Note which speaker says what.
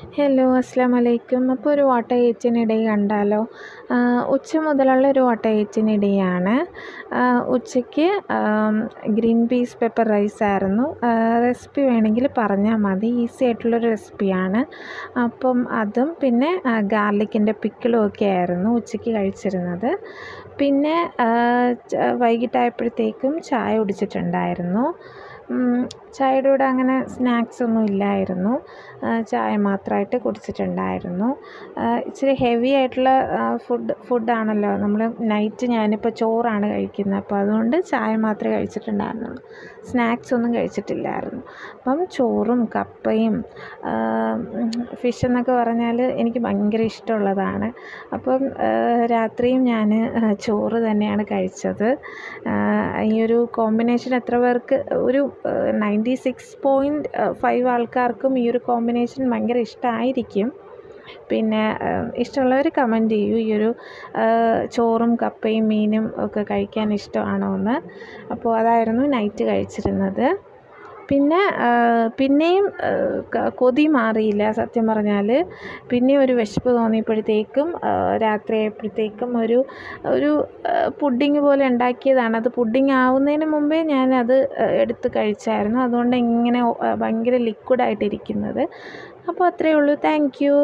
Speaker 1: Hello, അസ്സലാമലൈക്കും. അപ്പോൾ ഒരു ഓട്ട ഈച്ചിനിട കണ്ടാലോ? ഉച്ച മുതലുള്ള ഒരു ഓട്ട ഈച്ചിനിടയാണ്. ഉച്ചയ്ക്ക് ഗ്രീൻ പീസ് പെപ്പർ റൈസായിരുന്നു. റെസിപ്പി വേണമെങ്കിൽ പറഞ്ഞാൽ മതി. ഈസി ആയിട്ടുള്ളൊരു റെസിപ്പിയാണ്. അപ്പം അതും പിന്നെ ഗാർലിക്കിൻ്റെ പിക്കിളും ഒക്കെ ആയിരുന്നു ഉച്ചയ്ക്ക് കഴിച്ചിരുന്നത്. പിന്നെ വൈകിട്ടായപ്പോഴത്തേക്കും ചായ കുടിച്ചിട്ടുണ്ടായിരുന്നു. ചായയുടെ കൂടെ അങ്ങനെ സ്നാക്സ് ഒന്നും ഇല്ലായിരുന്നു. ചായ മാത്രമായിട്ട് കുടിച്ചിട്ടുണ്ടായിരുന്നു. ഇച്ചിരി ഹെവി ആയിട്ടുള്ള ഫുഡാണല്ലോ. നമ്മൾ നൈറ്റ് ഞാനിപ്പോൾ ചോറാണ് കഴിക്കുന്നത്. അപ്പോൾ അതുകൊണ്ട് ചായ മാത്രമേ കഴിച്ചിട്ടുണ്ടായിരുന്നുള്ളൂ. സ്നാക്സ് ഒന്നും കഴിച്ചിട്ടില്ലായിരുന്നു. അപ്പം ചോറും കപ്പയും ഫിഷ് എന്നൊക്കെ പറഞ്ഞാൽ എനിക്ക് ഭയങ്കര ഇഷ്ടമുള്ളതാണ്. അപ്പം രാത്രിയും ഞാൻ ചോറ് തന്നെയാണ് കഴിച്ചത്. ഈ ഒരു കോമ്പിനേഷൻ എത്ര പേർക്ക്, ഒരു 96.5 ആൾക്കാർക്കും ഈ ഒരു കോമ്പിനേഷൻ ഭയങ്കര ഇഷ്ടമായിരിക്കും. പിന്നെ ഇഷ്ടമുള്ളവർ കമൻറ്റ് ചെയ്യൂ, ഈ ഒരു ചോറും കപ്പയും മീനും ഒക്കെ കഴിക്കാൻ ഇഷ്ടമാണോ എന്ന്. അപ്പോൾ അതായിരുന്നു നൈറ്റ് കഴിച്ചിരുന്നത്. പിന്നെ പിന്നെയും കൊതി മാറിയില്ല സത്യം പറഞ്ഞാൽ. പിന്നെയും ഒരു വിശപ്പ് തോന്നിയപ്പോഴത്തേക്കും രാത്രിയായപ്പോഴത്തേക്കും ഒരു പുഡിങ് പോലെ ഉണ്ടാക്കിയതാണ്. അത് പുഡിങ് ആവുന്നതിന് മുമ്പേ ഞാനത് എടുത്ത് കഴിച്ചായിരുന്നു. അതുകൊണ്ട് ഇങ്ങനെ ഭയങ്കര ലിക്വിഡായിട്ടിരിക്കുന്നത്. അപ്പോൾ അത്രയേ ഉള്ളൂ. Thank you.